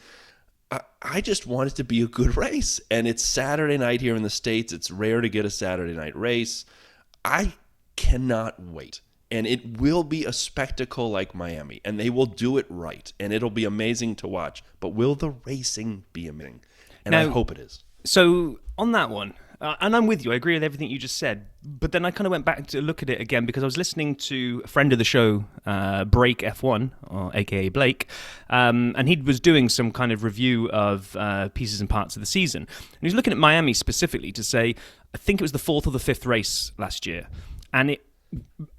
I just want it to be a good race. And it's Saturday night here in the States. It's rare to get a Saturday night race. I cannot wait. And it will be a spectacle like Miami. And they will do it right. And it'll be amazing to watch. But will the racing be amazing? And I hope it is. So on that one, and I'm with you. I agree with everything you just said. But then I kind of went back to look at it again because I was listening to a friend of the show, Break F1, or a.k.a. Blake, and he was doing some kind of review of pieces and parts of the season. And he was looking at Miami specifically to say, I think it was the 4th or the 5th race last year. And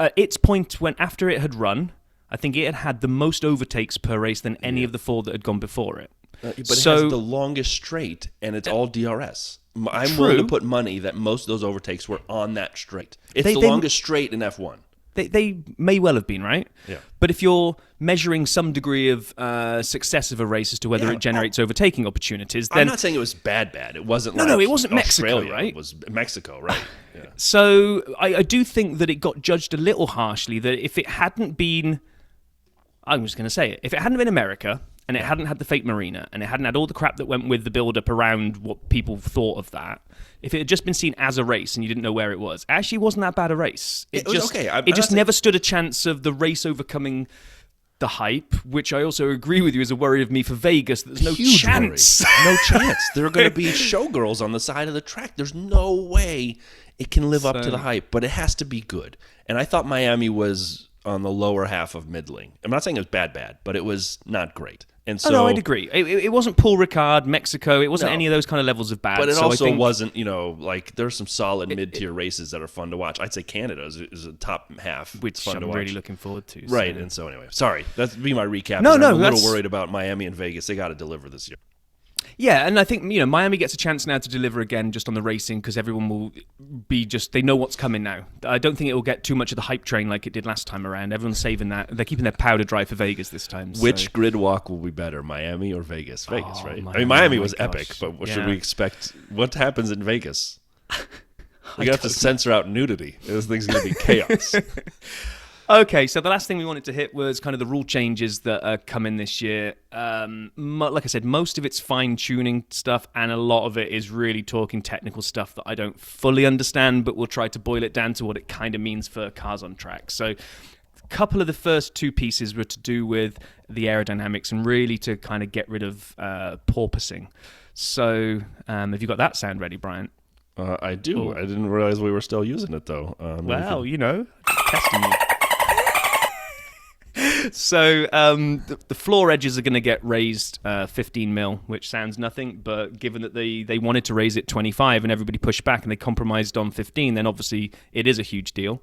at its point when after it had run, I think it had had the most overtakes per race than any of the 4 that had gone before it. But it has the longest straight, and it's all DRS. I'm willing to put money that most of those overtakes were on that straight. It's the longest straight in F1. They may well have been, right? Yeah. But if you're measuring some degree of success of a race as to whether it generates overtaking opportunities, then... I'm not saying it was bad. It wasn't No, it wasn't Australia. Mexico, right? It was Mexico, right? Yeah. So I do think that it got judged a little harshly, that if it hadn't been... I'm just going to say it. If it hadn't been America... and it hadn't had the fake marina, and it hadn't had all the crap that went with the build-up around what people thought of that, if it had just been seen as a race and you didn't know where it was, actually wasn't that bad a race. It was okay. It just never stood a chance of the race overcoming the hype, which I also agree with you is a worry of me for Vegas. There's no Huge chance. worry. No chance. There are going to be showgirls on the side of the track. There's no way it can live up to the hype, but it has to be good. And I thought Miami was on the lower half of middling. I'm not saying it was bad, but it was not great. And so, no, I'd agree. It wasn't Paul Ricard, Mexico. It wasn't any of those kind of levels of bad. But it so also I think wasn't, like there's some solid mid-tier races that are fun to watch. I'd say Canada is a top half. which it's fun I'm to watch. really looking forward to. Right, so. and so anyway, sorry. That's be my recap. No, I'm a little that's- worried about Miami and Vegas. They got to deliver this year. Yeah, and I think Miami gets a chance now to deliver again just on the racing because everyone will be they know what's coming now. I don't think it will get too much of the hype train like it did last time around. Everyone's saving that. They're keeping their powder dry for Vegas this time. Which grid walk will be better, Miami or Vegas? Vegas, right? Miami, I mean, Miami oh my was gosh. epic, but what should Yeah. we expect? What happens in Vegas? We have to censor out nudity. This thing's going to be chaos. Okay, so the last thing we wanted to hit was kind of the rule changes that are coming this year. Like I said, most of it's fine-tuning stuff, and a lot of it is really talking technical stuff that I don't fully understand, but we'll try to boil it down to what it kind of means for cars on track. So a couple of the first two pieces were to do with the aerodynamics and really to kind of get rid of porpoising. So have you got that sound ready, Brian? I do. I didn't realize we were still using it, though. Well, testing you. So the floor edges are going to get raised 15 mil, which sounds nothing, but given that they wanted to raise it 25 and everybody pushed back and they compromised on 15, then obviously it is a huge deal.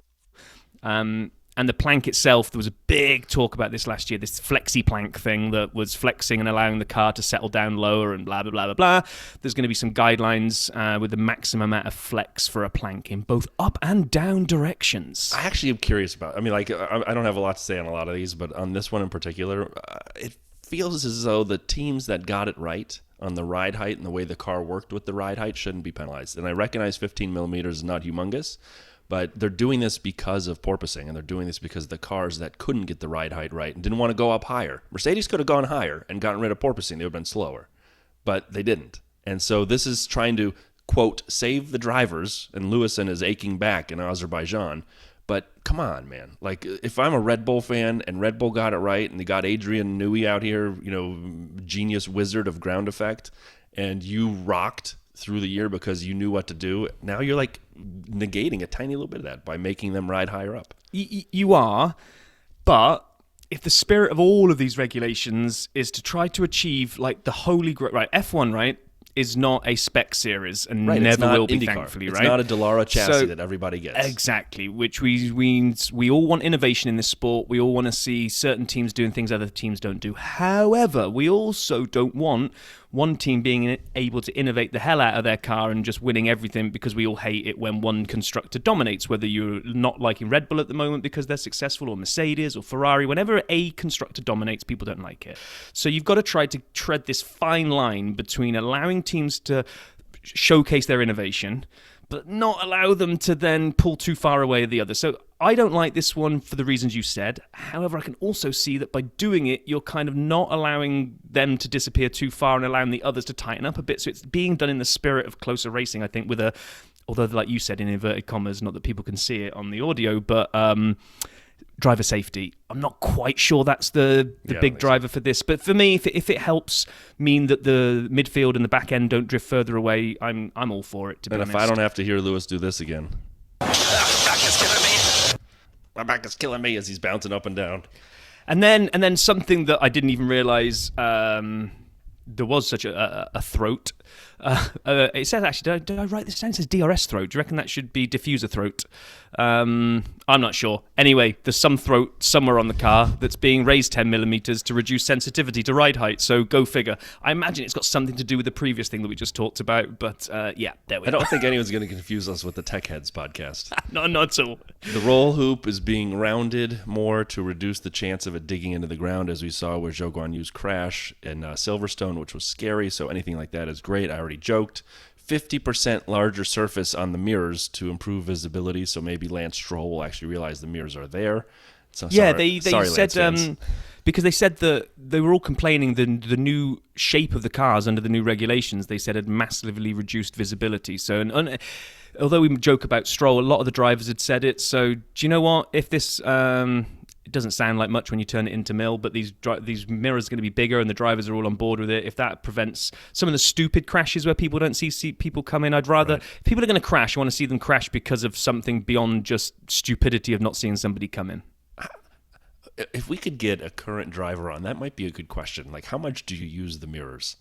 And the plank itself, there was a big talk about this last year, this flexi plank thing that was flexing and allowing the car to settle down lower and blah, blah, blah, blah, blah. There's going to be some guidelines with the maximum amount of flex for a plank in both up and down directions. I actually am curious about. I mean, I don't have a lot to say on a lot of these, but on this one in particular, it feels as though the teams that got it right on the ride height and the way the car worked with the ride height shouldn't be penalized. And I recognize 15 millimeters is not humongous, but they're doing this because of porpoising, and they're doing this because the cars that couldn't get the ride height right and didn't want to go up higher. Mercedes could have gone higher and gotten rid of porpoising. They would have been slower, but they didn't. And so this is trying to, quote, save the drivers, and Lewison is aching back in Azerbaijan. But come on, man. Like, if I'm a Red Bull fan and Red Bull got it right and they got Adrian Newey out here, genius wizard of ground effect, and you rocked through the year because you knew what to do, now you're like negating a tiny little bit of that by making them ride higher up. You are, but if the spirit of all of these regulations is to try to achieve like the holy grail, right? F1, right, is not a spec series and never will be, thankfully, right? It's not a Dallara chassis So- that everybody gets. Exactly, which means we all want innovation in this sport. We all want to see certain teams doing things other teams don't do. However, we also don't want one team being able to innovate the hell out of their car and just winning everything because we all hate it when one constructor dominates, whether you're not liking Red Bull at the moment because they're successful, or Mercedes or Ferrari. Whenever a constructor dominates, people don't like it. So you've got to try to tread this fine line between allowing teams to showcase their innovation but not allow them to then pull too far away the other. So I don't like this one for the reasons you said. However, I can also see that by doing it, you're kind of not allowing them to disappear too far and allowing the others to tighten up a bit. So it's being done in the spirit of closer racing, I think, with although like you said, in inverted commas, not that people can see it on the audio, but driver safety. I'm not quite sure that's the big driver for this, but for me, if it helps mean that the midfield and the back end don't drift further away, I'm all for it, to be honest. And if I don't have to hear Lewis do this again. My back is killing me as he's bouncing up and down. And then something that I didn't even realize there was such a throat. It says, actually, did I write this down? It says DRS throat. Do you reckon that should be diffuser throat? I'm not sure. Anyway, there's some throat somewhere on the car that's being raised 10 millimeters to reduce sensitivity to ride height. So go figure. I imagine it's got something to do with the previous thing that we just talked about. But yeah, there we go. I don't think anyone's going to confuse us with the Tech Heads podcast. No, not at all. The roll hoop is being rounded more to reduce the chance of it digging into the ground, as we saw with Zhou Guanyu's crash in Silverstone, which was scary. So anything like that is great. I already joked. 50% larger surface on the mirrors to improve visibility, so maybe Lance Stroll will actually realize the mirrors are there. So Yeah, sorry, they said because they said that they were all complaining the new shape of the cars under the new regulations. They said had massively reduced visibility. So, although we joke about Stroll, a lot of the drivers had said it. So, do you know what? If this it doesn't sound like much when you turn it into mil, but these mirrors are going to be bigger and the drivers are all on board with it. If that prevents some of the stupid crashes where people don't see people come in, I'd rather, if people are going to crash, I want to see them crash because of something beyond just stupidity of not seeing somebody come in. If we could get a current driver on, that might be a good question. Like, how much do you use the mirrors?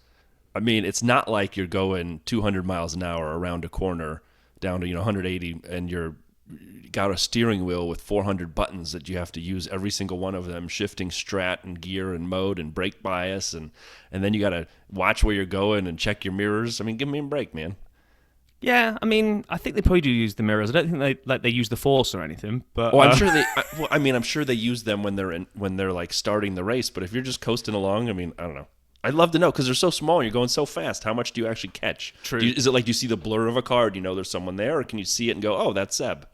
I mean, it's not like you're going 200 miles an hour around a corner down to 180 and you're got a steering wheel with 400 buttons that you have to use every single one of them, shifting strat and gear and mode and brake bias, and then you got to watch where you're going and check your mirrors. I mean, give me a break, man. Yeah, I mean, I think they probably do use the mirrors. I don't think they use the force or anything. But I'm sure they. I'm sure they use them when they're like starting the race. But if you're just coasting along, I mean, I don't know. I'd love to know because they're so small and you're going so fast. How much do you actually catch? True. Is it like you see the blur of a car? Do you know there's someone there, or can you see it and go, "Oh, that's Seb"?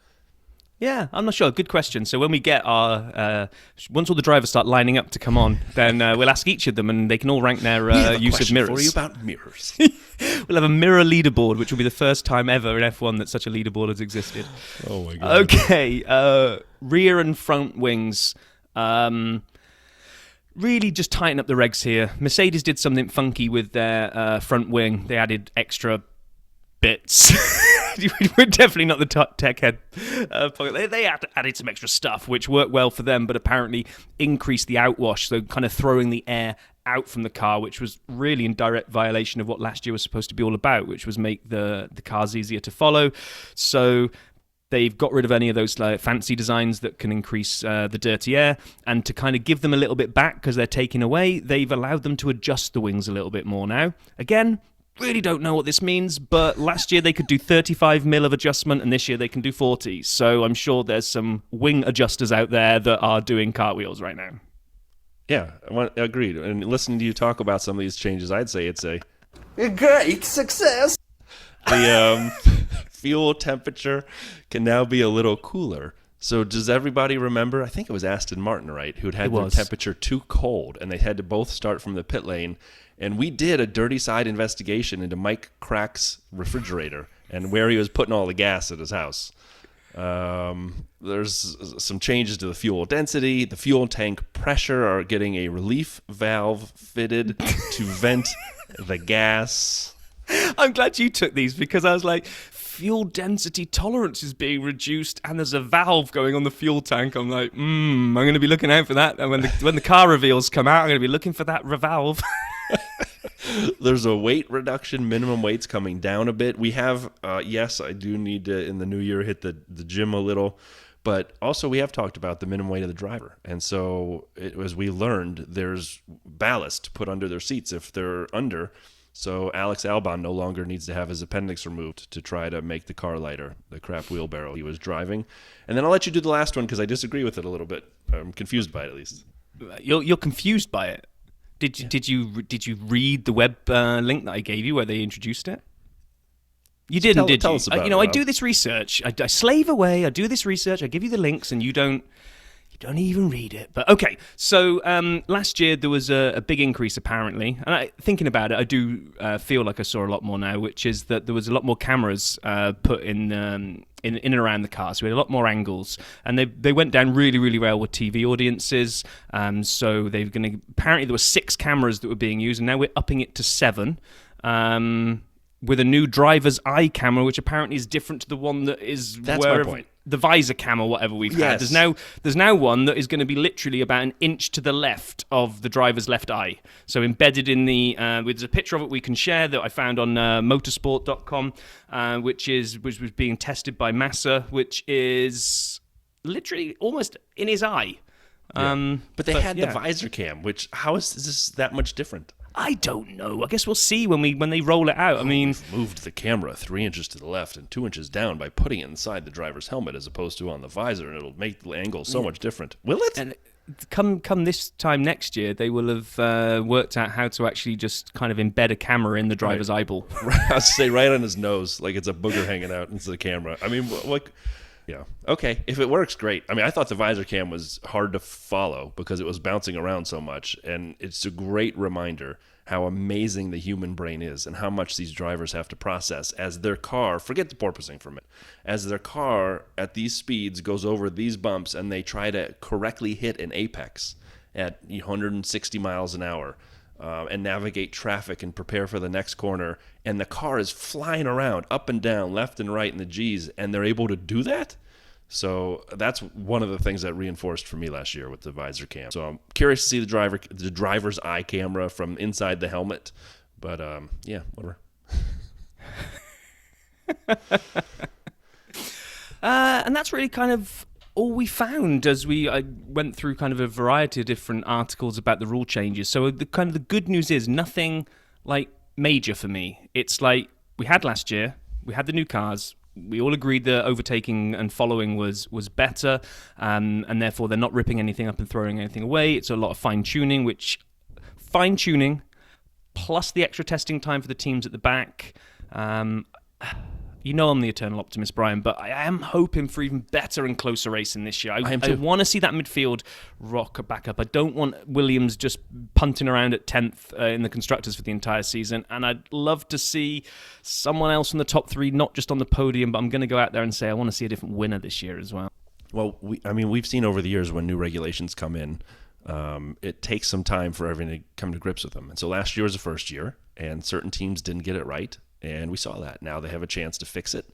Yeah, I'm not sure. Good question. So when we get our, once all the drivers start lining up to come on, then we'll ask each of them, and they can all rank their use of mirrors. For you about mirrors. We'll have a mirror leaderboard, which will be the first time ever in F1 that such a leaderboard has existed. Oh my god. Okay, rear and front wings. Really just tighten up the regs here. Mercedes did something funky with their front wing. They added extra bits. We're definitely not the top tech head. They added some extra stuff, which worked well for them, but apparently increased the outwash, so kind of throwing the air out from the car, which was really in direct violation of what last year was supposed to be all about, which was make the cars easier to follow. So they've got rid of any of those fancy designs that can increase the dirty air, and to kind of give them a little bit back because they're taking away, they've allowed them to adjust the wings a little bit more now. Again, really don't know what this means, but last year they could do 35 mil of adjustment, and this year they can do 40. So I'm sure there's some wing adjusters out there that are doing cartwheels right now. Yeah, agreed. And listening to you talk about some of these changes, I'd say it's a great success. The fuel temperature can now be a little cooler. So does everybody remember? I think it was Aston Martin, right, who'd had their temperature too cold, and they had to both start from the pit lane. And we did a dirty side investigation into Mike Crack's refrigerator and where he was putting all the gas at his house. There's some changes to the fuel density. The fuel tank pressure are getting a relief valve fitted to vent the gas. I'm glad you took these because I was like, fuel density tolerance is being reduced and there's a valve going on the fuel tank. I'm like, I'm going to be looking out for that. And when the car reveals come out, I'm going to be looking for that valve. There's a weight reduction, minimum weights coming down a bit. We have, yes, I do need to, in the new year, hit the gym a little. But also we have talked about the minimum weight of the driver. And so as we learned, there's ballast put under their seats if they're under. So Alex Albon no longer needs to have his appendix removed to try to make the car lighter, the crap wheelbarrow he was driving. And then I'll let you do the last one because I disagree with it a little bit. I'm confused by it at least. You're confused by it? Did you read the web link that I gave you where they introduced it? You didn't, did you? Tell us about it, I do this research. I slave away. I do this research. I give you the links, and you don't even read it. But okay, so last year there was a big increase apparently, and thinking about it, I do feel like I saw a lot more now, which is that there was a lot more cameras put in and around the car, so we had a lot more angles, and they went down really, really well with TV audiences. So apparently there were 6 cameras that were being used, and now we're upping it to 7. With a new driver's eye camera, which apparently is different to the one that is my point. The visor cam or whatever we've had. Yes. There's now one that is going to be literally about an inch to the left of the driver's left eye. So embedded in the there's a picture of it we can share that I found on motorsport.com, which was being tested by Massa, which is literally almost in his eye. Yeah. But they had the visor cam, which how is this that much different? I don't know. I guess we'll see when they roll it out. I mean, we've moved the camera 3 inches to the left and 2 inches down by putting it inside the driver's helmet as opposed to on the visor, and it'll make the angle so much different. Will it? And come this time next year, they will have worked out how to actually just kind of embed a camera in the driver's eyeball. I'll say right on his nose, like it's a booger hanging out into the camera. I mean, what? Yeah. Okay. If it works, great. I mean, I thought the visor cam was hard to follow because it was bouncing around so much, and it's a great reminder how amazing the human brain is and how much these drivers have to process as their car, forget the porpoising for a minute, as their car at these speeds goes over these bumps and they try to correctly hit an apex at 160 miles an hour. And navigate traffic and prepare for the next corner, and the car is flying around up and down, left and right in the G's, and they're able to do that. So that's one of the things that reinforced for me last year with the visor cam. So I'm curious to see the driver's eye camera from inside the helmet, but yeah, whatever. And that's really kind of all we found as I went through kind of a variety of different articles about the rule changes. So the good news is nothing like major for me. It's like we had last year, we had the new cars, we all agreed that overtaking and following was better, and therefore they're not ripping anything up and throwing anything away. It's a lot of fine-tuning plus the extra testing time for the teams at the back. You know I'm the eternal optimist, Brian, but I am hoping for even better and closer racing this year. I want to see that midfield rock back up. I don't want Williams just punting around at 10th in the Constructors for the entire season, and I'd love to see someone else in the top three, not just on the podium, but I'm going to go out there and say I want to see a different winner this year as well. Well, we've seen over the years when new regulations come in, it takes some time for everyone to come to grips with them. And so last year was the first year, and certain teams didn't get it right. And we saw that. Now they have a chance to fix it.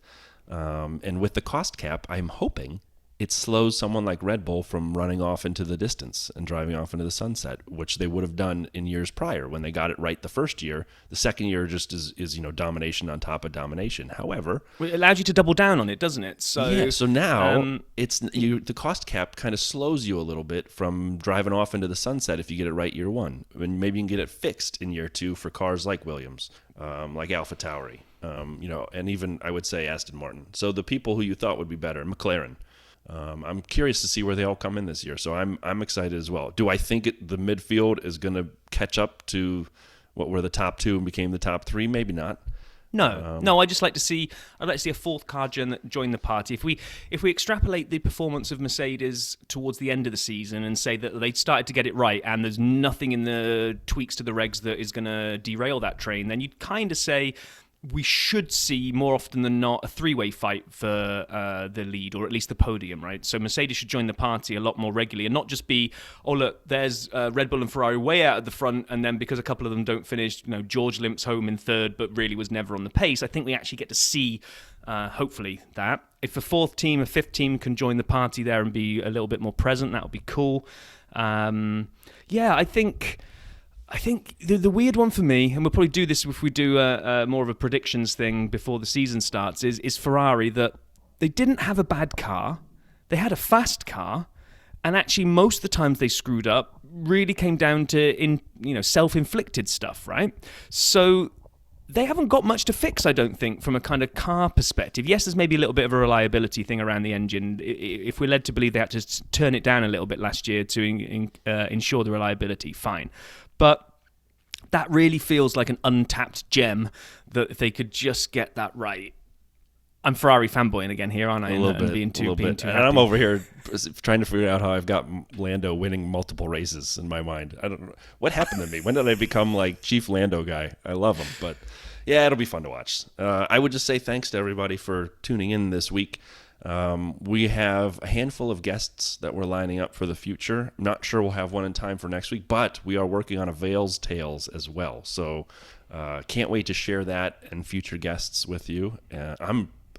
And with the cost cap, I'm hoping it slows someone like Red Bull from running off into the distance and driving off into the sunset, which they would have done in years prior when they got it right the first year. The second year just is domination on top of domination. However, it allows you to double down on it, doesn't it? So now the cost cap kind of slows you a little bit from driving off into the sunset if you get it right year one. And maybe you can get it fixed in year two for cars like Williams, like AlphaTauri, and even I would say Aston Martin. So the people who you thought would be better, McLaren. I'm curious to see where they all come in this year, so I'm excited as well. Do I think the midfield is going to catch up to what were the top two and became the top three? Maybe not. No. I'd like to see a fourth car join the party. If we extrapolate the performance of Mercedes towards the end of the season and say that they started to get it right, and there's nothing in the tweaks to the regs that is going to derail that train, then you'd kind of say we should see more often than not a three-way fight for the lead, or at least the podium, right? So Mercedes should join the party a lot more regularly and not just be, oh look, there's Red Bull and Ferrari way out at the front, and then because a couple of them don't finish, George limps home in third, but really was never on the pace. I think we actually get to see, hopefully, that. If a fifth team can join the party there and be a little bit more present, that would be cool. I think the weird one for me, and we'll probably do this if we do more of a predictions thing before the season starts, is Ferrari, that they didn't have a bad car. They had a fast car, and actually most of the times they screwed up really came down to self-inflicted stuff, right? So they haven't got much to fix, I don't think, from a kind of car perspective. Yes, there's maybe a little bit of a reliability thing around the engine. If we're led to believe they had to turn it down a little bit last year to ensure the reliability, fine. But that really feels like an untapped gem that if they could just get that right. I'm Ferrari fanboying again here, aren't I? A little bit. Happy. And I'm over here trying to figure out how I've got Lando winning multiple races in my mind. I don't know. What happened to me? When did I become like Chief Lando guy? I love him. But yeah, it'll be fun to watch. I would just say thanks to everybody for tuning in this week. We have a handful of guests that we're lining up for the future. I'm not sure we'll have one in time for next week, but we are working on a Vale's Tales as well. So can't wait to share that and future guests with you.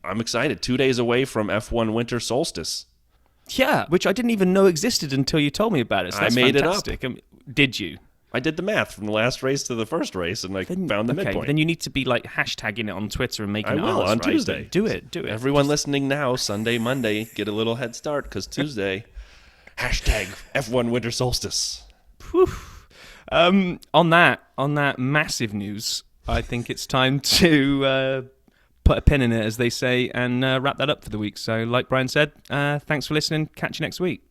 I'm excited. 2 days away from F1 Winter Solstice. Yeah, which I didn't even know existed until you told me about it. So that's fantastic. It up. Did you? I did the math from the last race to the first race, and found the midpoint. Then you need to be like hashtagging it on Twitter and making it ours, on right? Tuesday. Do it. Everyone listening now, Sunday, Monday, get a little head start because Tuesday, hashtag F1 Winter Solstice. On that massive news, I think it's time to put a pin in it, as they say, and wrap that up for the week. So, like Brian said, thanks for listening. Catch you next week.